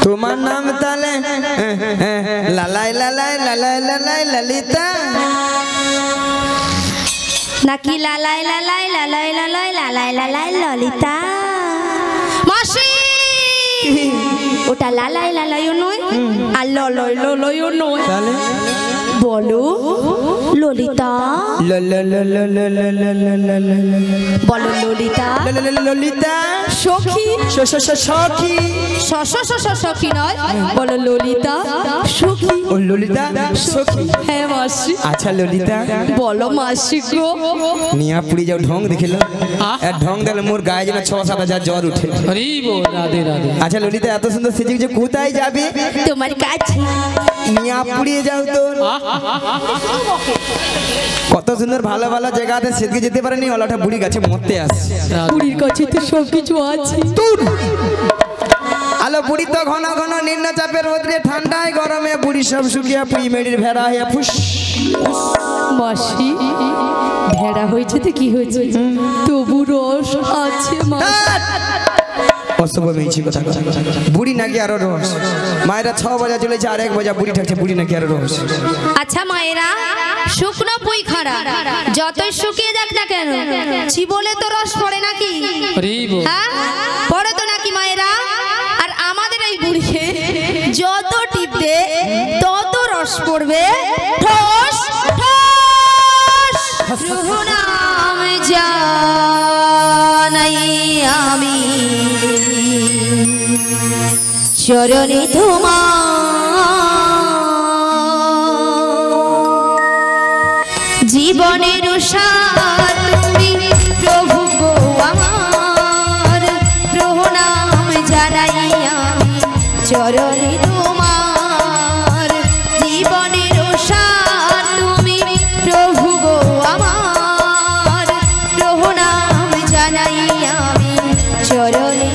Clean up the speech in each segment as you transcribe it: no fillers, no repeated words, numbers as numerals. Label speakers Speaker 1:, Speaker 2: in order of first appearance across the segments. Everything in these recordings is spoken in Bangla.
Speaker 1: তোমার নাম তালে লালাই লালাই লালাই লালাই ললিতা
Speaker 2: নাকি লালাই লালাই লালাই লালাই লালাই লালাই ললিতা মাসি ওটা লালাই লালাইও নয় আর ললই ললইও নয়
Speaker 1: তাহলে
Speaker 2: বলো ললিতা বলো ললিতা
Speaker 1: ললিতা
Speaker 2: সখী
Speaker 1: সখী
Speaker 2: সখী নয় বলো ললিতা সখী
Speaker 1: ও ললিতা সখী
Speaker 2: হ্যাঁ মাসি
Speaker 1: আচ্ছা ললিতা
Speaker 2: বলো মাসি গো
Speaker 1: নিয়া পুরি যাও ঢং দেখিল আর ঢং দিলে মোর গায়ে যেন 6-7 হাজার জ্বর উঠে
Speaker 3: রাধে রাধে।
Speaker 1: আচ্ছা ললিতা এত সুন্দর সেজে যে কোথায় যাবে
Speaker 2: তোমার কাছে
Speaker 1: নিয়া পুড়িয়ে যাও তো কত সুন্দর ভালো ভালো জায়গাতে সেদিকে যেতে পারেনি ওলাটা বুড়ি গাছে মরতে আসছে
Speaker 2: বুড়ির কাছে তো সব কিছু আছে
Speaker 1: আলো বুড়ি তো ঘন ঘন নিম্নচাপের রোদ্রে ঠান্ডায় গরমে বুড়ি সব শুকিয়ে পুই মেডির ভেড়া হয়ে ফুস
Speaker 2: মাসি ভেড়া হয়েছে তো কি হয়েছে তবু রস আছে
Speaker 1: অসুখ মেয়েছি কথা বুড়ি নাকি আরো রস মায়েরা 6 বাজা চলেছে আর 1 বাজা বুড়ি থাকছে বুড়ি নাকি আরো রস
Speaker 2: আচ্ছা মায়েরা শুকনো পুই খাড়া যতই শুকিয়ে যাক না কেন চিবলে তো রস পড়ে নাকি হ্যাঁ পড়ে তো নাকি মায়েরা আর আমাদের এই বুড়িকে যত টিপবে তত রস পড়বে ঠোস ঠোস রুহনাম জানাই আমি চরণে তোমার জীবনের সাথ তুমি প্রভু গো আমার প্রণাম জানাই আমি চরণে তোমার জীবনের সাথ তুমি প্রভু গো আমার প্রণাম জানাই আমি চরণে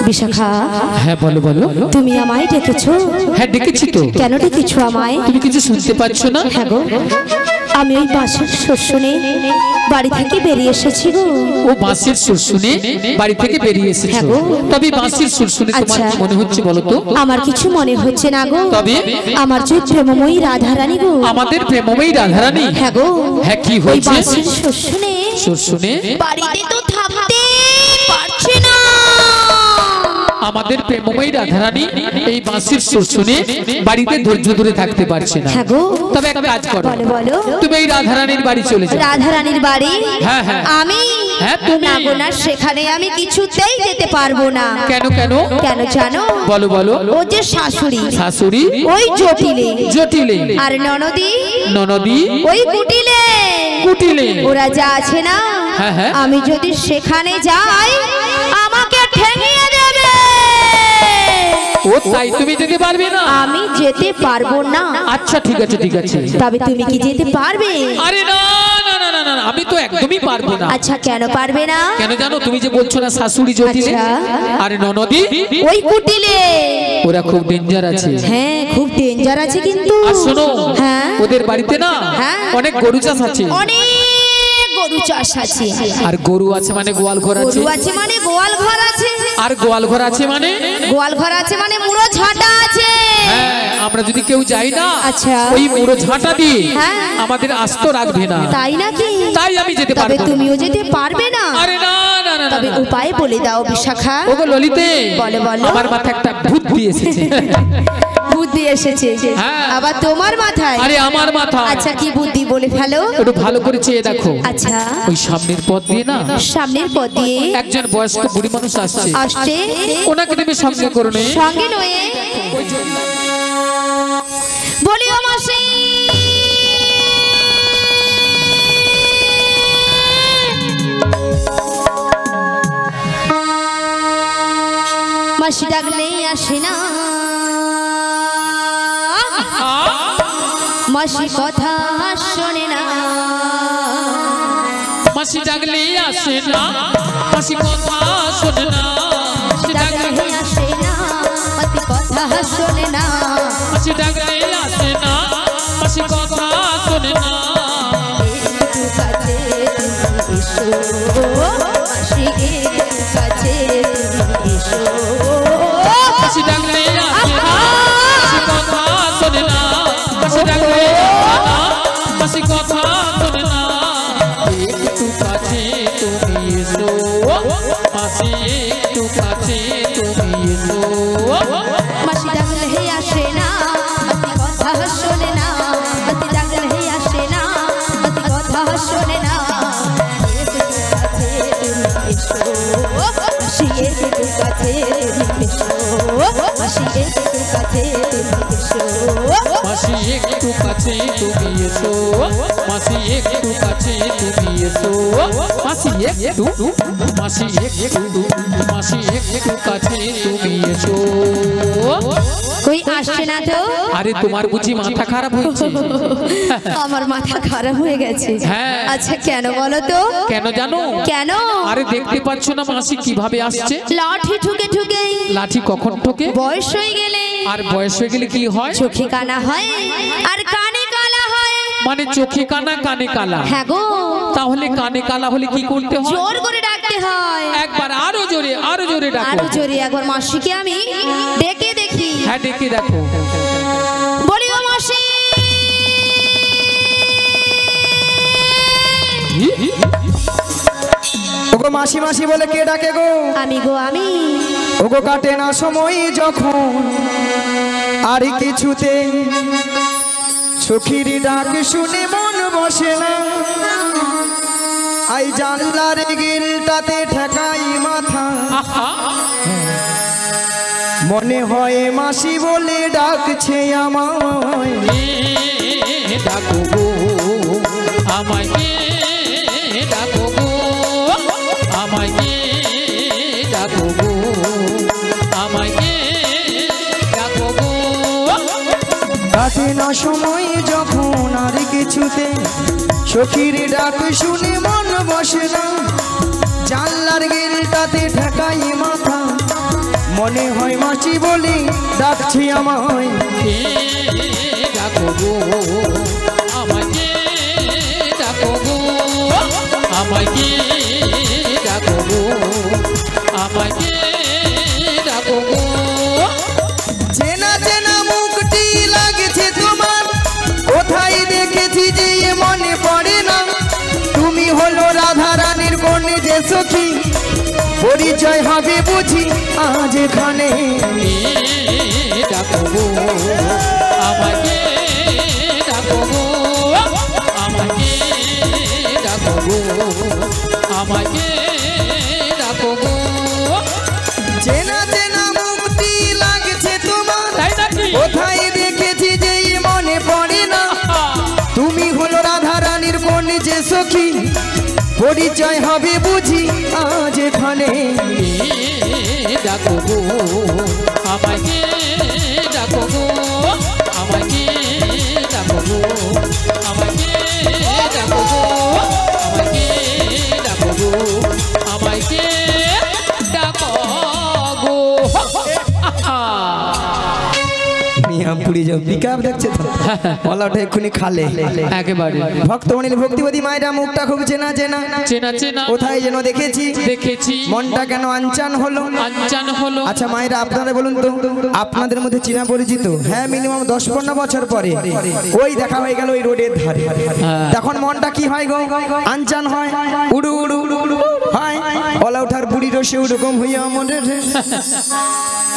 Speaker 2: বিশাখা,
Speaker 3: হ্যাঁ বলো বলো।
Speaker 2: তুমি আমায় ডেকেছো?
Speaker 3: হ্যাঁ ডেকেছি তো।
Speaker 2: কেন ডেকেছো আমায়?
Speaker 3: তুমি কিছু শুনতে পাচ্ছ না?
Speaker 2: হ্যাঁ গো, আমি ওই বাঁশের সুর শুনে বাড়ি থেকে বেরিয়ে এসেছি গো।
Speaker 3: ও বাঁশির সুর শুনে বাড়ি থেকে বেরিয়ে এসেছো?
Speaker 2: হ্যাঁ গো।
Speaker 3: তবে বাঁশির সুর শুনে তোমার কি মনে হচ্ছে বলো তো?
Speaker 2: আমার কিছু মনে হচ্ছে না গো।
Speaker 3: তবে
Speaker 2: আমার যে প্রেমময়ী রাধারানী গো।
Speaker 3: আমাদের প্রেমময়ী রাধারানী?
Speaker 2: হ্যাঁ গো।
Speaker 3: হ্যাঁ কি
Speaker 2: ওই
Speaker 3: হয়েছে?
Speaker 2: বাঁশের সুর শুনে
Speaker 3: সুর শুনে
Speaker 2: বাড়িতে তো থাকতে পারছি না।
Speaker 3: আমাদের প্রেমময়ী রাধারানী এই বাঁশির সুর শুনে বাড়িতে ধৈর্য ধরে থাকতে পারছে না।
Speaker 2: হ্যাঁ গো।
Speaker 3: তবে একটা কাজ করো,
Speaker 2: বলো বলো।
Speaker 3: তুমি এই রাধারানীর বাড়ি চলে যাও।
Speaker 2: রাধারানীর বাড়ি?
Speaker 3: হ্যাঁ হ্যাঁ।
Speaker 2: আমি?
Speaker 3: হ্যাঁ তুমি।
Speaker 2: না গো না, সেখানে আমি কিছুতেই যেতে পারবো না।
Speaker 3: কেন কেন?
Speaker 2: কেন জানো?
Speaker 3: বলো বলো।
Speaker 2: ও যে শাশুড়ি,
Speaker 3: শাশুড়ি
Speaker 2: ওই জটিলে,
Speaker 3: জটিলে,
Speaker 2: আর ননদি,
Speaker 3: ননদি
Speaker 2: ওই কুটিলে,
Speaker 3: কুটিলে।
Speaker 2: ওরা যা আছে না,
Speaker 3: হ্যাঁ হ্যাঁ।
Speaker 2: আমি যদি সেখানে যাই আমাকে ঠেঙিয়ে দেবে।
Speaker 3: ও তাই তুমি যেতে পারবে না?
Speaker 2: আমি যেতে পারবো না।
Speaker 3: আচ্ছা ঠিক আছে ঠিক আছে।
Speaker 2: তবে তুমি কি যেতে পারবে?
Speaker 3: আরে না না না না না, আমি তো একদমই পারবো না।
Speaker 2: আচ্ছা কেন পারবে না?
Speaker 3: কেন জানো? তুমি যে বলছো না শাশুড়ি জটিলে আর ননদি
Speaker 2: ওই কুটিলে,
Speaker 3: ওরা খুব ডেঞ্জার আছে।
Speaker 2: হ্যাঁ খুব ডেঞ্জার আছে কিন্তু।
Speaker 3: আর শোনো,
Speaker 2: হ্যাঁ
Speaker 3: ওদের বাড়িতে না
Speaker 2: হ্যাঁ
Speaker 3: অনেক গরু চাষ আছে।
Speaker 2: অনেক গরু চাষ আছে।
Speaker 3: আর গরু আছে মানে গোয়াল ঘর আছে।
Speaker 2: গরু আছে মানে গোয়াল ঘর আছে।
Speaker 3: আর গোয়াল ঘর আছে মানে?
Speaker 2: গোয়াল ঘর আছে মানে মুড়ো ঝাঁটা আছে।
Speaker 3: হ্যাঁ, আমরা যদি কেউ যাই না
Speaker 2: আচ্ছা
Speaker 3: ওই মুড়ো ঝাঁটা দিয়ে
Speaker 2: হ্যাঁ
Speaker 3: আমাদের আস্ত রাখবে না।
Speaker 2: তাই নাকি?
Speaker 3: তাই আমি যেতে
Speaker 2: তবে
Speaker 3: পারবো না।
Speaker 2: তুমিও যেতে পারবে না?
Speaker 3: আরে না না না না।
Speaker 2: তবে উপায় বলে দাও বিশাখা।
Speaker 3: ওগো ললিতে,
Speaker 2: বলো বলো।
Speaker 3: আমার মাথায় একটা বুদ্ধি এসেছে।
Speaker 2: বুদ্ধি এসেছে?
Speaker 3: হ্যাঁ।
Speaker 2: আবার তোমার মাথায়?
Speaker 3: আরে আমার মাথায়।
Speaker 2: আচ্ছা কি বুদ্ধি বলে ফেলো।
Speaker 3: একটু ভালো করে চেয়ে দেখো।
Speaker 2: আচ্ছা।
Speaker 3: ওই সামনের পথ দিয়ে না
Speaker 2: সামনের পথ দিয়ে
Speaker 3: একজন বয়স্ক বুড়ি মানুষ আসছে।
Speaker 2: আসছে।
Speaker 3: ওনাকে তুমি সঙ্গে করো নে।
Speaker 2: সঙ্গে নয়ে বলি ও মাসি, মাসি ডাকলে আসে না, মাসি কথা শোনে না।
Speaker 3: মাসি ডাকলে আসে না, মাসি কথা শোনে না। মাসি
Speaker 2: ডাকলে আসে না, মাসি কথা শোনে না।
Speaker 3: মাসি ডাকলে আসে না, মাসি কথা শোনে না।
Speaker 2: একটু কাছে তুমি এসো, মাসি একটু কাছে তুমি এসো।
Speaker 3: মাসি ডাকলে আসে না, মাসি কথা শোনে না। মাসি ডাকলে আসে না, মাসি কথা শোনে না। একটু কাছে তুমি এসো, মাসি একটু কাছে তুমি এসো।
Speaker 2: মাসি ডাকলে আসে না, মাসি কথা শোনে না। মাসি ডাকলে আসে না, মাসি কথা শোনে না। একটু কাছে তুমি এসো, মাসি একটু কাছে তুমি এসো। মাসি একটু কাছে তুমি এসো।
Speaker 3: মাসি একটু কাছে তুমি এসো, মাসি একটু কাছে তুমি এসো। মাসি একটু, মাসি একটু, মাসি একটু কাছে তুমি এসো।
Speaker 2: কই আসছে না তো?
Speaker 3: আরে তোমার বুঝি মাথা খারাপ হয়েছে?
Speaker 2: আমার মাথা খারাপ হয়ে গেছে।
Speaker 3: হ্যাঁ।
Speaker 2: আচ্ছা কেন বলো তো?
Speaker 3: কেন জানো?
Speaker 2: কেন?
Speaker 3: আরে দেখতে পাচ্ছ না মাসি কিভাবে আসছে?
Speaker 2: লাঠি ঠুকে ঠুকে।
Speaker 3: লাঠি কখন ঠোকে?
Speaker 2: বয়স হয়ে গেলে।
Speaker 3: আর বয়স হয়ে গেলে কি হয়?
Speaker 2: চোখে কানা হয় আর কানে কালা হয়।
Speaker 3: মানে চোখে কানা কানে কালা?
Speaker 2: হ্যাঁ গো।
Speaker 3: তাহলে কানে কালা হলে কি করতে হয়?
Speaker 2: জোর করে ডাকতে হয়।
Speaker 3: একবার আরো জোরে, আরো জোরে ডাকো।
Speaker 2: আরো জোরে একবার মাসিকে আমি ডেকে দেখি।
Speaker 3: হ্যাঁ ডেকে দেখো।
Speaker 2: বলি ও মাসি,
Speaker 1: ওগো মাসি মাসি বলে কে ডাকে গো?
Speaker 2: আমি গো আমি।
Speaker 1: ওগো কাটে না সময় যখন আর কিছুতে, সখীর ডাক শুনে মন বসে না। আই জানলার গিলটাতে ঠেকাই মাথা, মনে হয় মাসি বলে ডাকছে আমায়।
Speaker 3: ডাকো গো আমায়, ডাকো গো আমায়, ডাকো গো আমায়, ডাকো গো।
Speaker 1: কাটে না সময় যখন আর কিছুতে, সখীর ডাক শুনে মন বসে না। জানলার গিলটাতে ঠেকাই মাথা, মনে হয় মাসি বলি ডাকছি আমায়
Speaker 3: কে ডাকো গো আমাকে ডাকো গো আমাকে ডাকো গো আমাকে ডাকো গো
Speaker 1: চেনা চেনা মুখটি লাগছে তোমার কোথায় দেখেছি যে মনে পড়ে না তুমি হলো রাধা রানীর কন্যা যে সখী পরিচয় হবে বুঝি আজ এখানে
Speaker 3: ডাকো গো আমাকে ডাকো গো আমাকে ডাকো গো আমাকে ডাকো গো
Speaker 1: চেনা চেনা মুখটি লাগছে তোমার
Speaker 3: তাই নাকি
Speaker 1: কোথায় দেখেছি যে মনে পড়ে না তুমি হলো রাধা রানীর কন্যা যে সখী পরিচয় হবে বুঝি আজ এখানে
Speaker 3: ডাকো গো আমাকে ডাকো গো আমাকে ডাকো গো আমাকে ডাকো গো আমাকে ডাকো গো আমাকে ডাকো গো
Speaker 1: মিয়াপুরি যাও পিকআপ দেখছে তো ওলাটা এক্ষুনি খালে
Speaker 3: একেবারে
Speaker 1: ভক্তমণির ভক্তিবতী মায়েরা মুখটা খুব চেনা চেনা
Speaker 3: চেনা চেনা
Speaker 1: কোথায় যেন দেখেছি
Speaker 3: দেখেছি
Speaker 1: মনটা কেন আনচান হলো
Speaker 3: আনচান হলো
Speaker 1: আচ্ছা মায়েরা আপনারা বলুন তো আপনাদের মধ্যে চেনা পরিচিত হ্যাঁ মিনিমাম 10-15 বছর পরে ওই দেখা হয়ে গেল ওই রোডের ধারে তখন মনটা কি হয় গো আনচান হয় উড়ু উড়ু উড়ু হয় ওলা ওঠার বুড়ি রসে ওরকম হইয়া মনে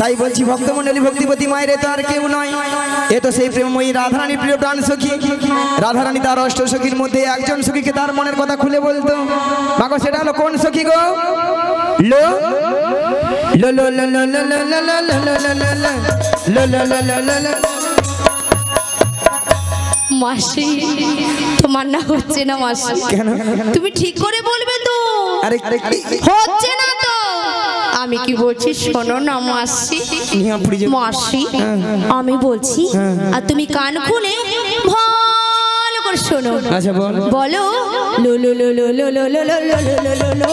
Speaker 1: তাই বলছি ভক্তমণ্ডলী ভক্তিপতি মায়ের তো আর কেউ নয় এ তো সেই প্রেমময়ী রাধারানীর প্রিয় প্রাণ সখী রাধারানী তার অষ্ট সখীর মধ্যে একজন সখীকে তার মনের কথা খুলে বলতো মাগো সেটা হলো কোন সখী গো লো লো লো লো লো লো লো লো লো লো লো লো লো লো লো লো লো
Speaker 2: মাসি তোমার না হচ্ছে না মাসি
Speaker 1: কেন
Speaker 2: তুমি ঠিক করে বলবে তো
Speaker 1: আরে
Speaker 2: হচ্ছে না তো আমি কি বলছি শোনো না মাসি মাসি আমি বলছি আর তুমি কান খুলে ভালো করে শোনো
Speaker 1: আচ্ছা বল
Speaker 2: বলো লো লো লো লো লো লো লো লো লো লো লো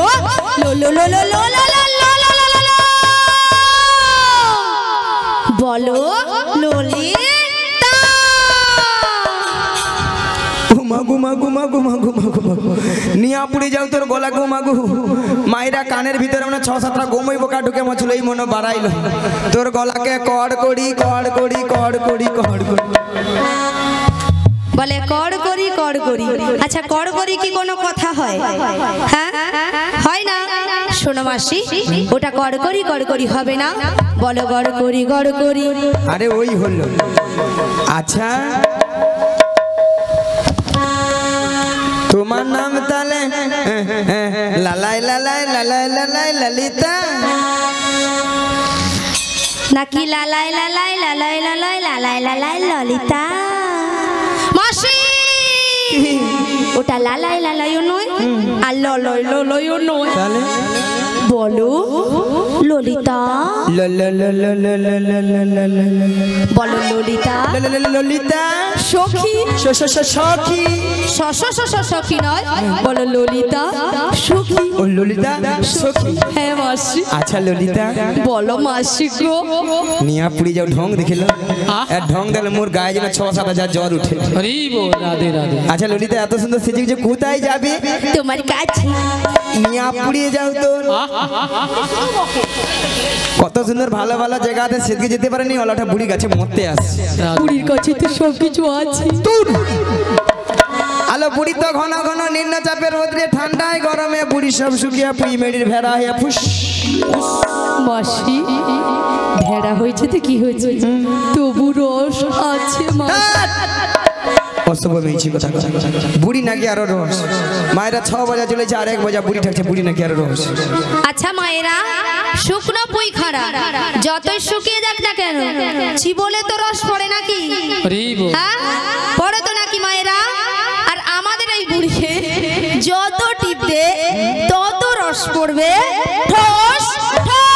Speaker 2: লো লো লো লো লো লো লো বলো ললিতা
Speaker 1: ঘুমা ঘুমা ঘুমা ঘুমা ঘুমা ঘুমা নিয়া পুড়ে যাও তোর গলা ঘুমা গু মায়েরা কানের ভিতরে মানে 6-7টা গোমই বোকা ঢুকে মছলো এই মনে বাড়াইলো তোর গলাকে কড় করি কড় করি কড় করি কড় করি
Speaker 2: বলে কড় করি কড় করি আচ্ছা কড় করি কি কোনো কথা হয় হ্যাঁ হয় না শোনো মাসি ওটা কড় করি হবে না বলো গড় করি
Speaker 1: আরে ওই হলো আচ্ছা তোমার নাম তালে লালাই লালাই লালাই লালাই ললিতা
Speaker 2: নাকি লালাই লালাই লালাই লালাই লালাই লালাই ললিতা মাসি ওটা লালাই লালাইও নয় আর ললয় ললয়ও নয়
Speaker 1: তাহলে
Speaker 2: বলো ললিতা বলো ললিতা
Speaker 1: ললিতা
Speaker 2: সখী
Speaker 1: সখী
Speaker 2: সখী নয় বলো ললিতা সখী
Speaker 1: ও ললিতা সখী
Speaker 2: হ্যাঁ মাসি
Speaker 1: আচ্ছা ললিতা
Speaker 2: বলো মাসি গো
Speaker 1: নিয়া পুড়ি যাও ঢং দেখিল আর ঢং দেখলে মোর গায়ে যেন 6-7 হাজার জ্বর উঠে
Speaker 3: হরি বল রাধে রাধে
Speaker 1: আচ্ছা ললিতা এত সুন্দর সেজে যে কোথায় যাবে
Speaker 2: তোমার কাছে
Speaker 1: নিয়া পুড়িয়ে যাও তো কত সুন্দর ভালো ভালো জায়গাতে সেজে যেতে পারেনি ওলাটা বুড়ি গাছে মরতে আসছে
Speaker 2: বুড়ির কাছে তো সব কিছু আছে
Speaker 1: আলো বুড়ি তো ঘন ঘন নিম্নচাপের রোদ্রে ঠান্ডায় গরমে বুড়ি সব শুকিয়ে পুই মেডির ভেড়া হয়ে ফুস
Speaker 2: মাসি ভেড়া হয়েছে তো কি হয়েছে তবু রস আছে
Speaker 1: অসব মেয়েছি কথা বুড়ি নাকি আরো রস মায়েরা 6 বাজা চলেছে আর 1 বাজা বুড়ি থাকছে বুড়ি নাকি আরো রস
Speaker 2: আচ্ছা মায়েরা শুকনো পুই খাড়া যতই শুকিয়ে যাক না কেন চিবলে তো রস পড়ে নাকি হ্যাঁ পড়ে তো নাকি মায়েরা আর আমাদের এই বুড়িকে যত টিপবে তত রস পড়বে ঠোস ঠোস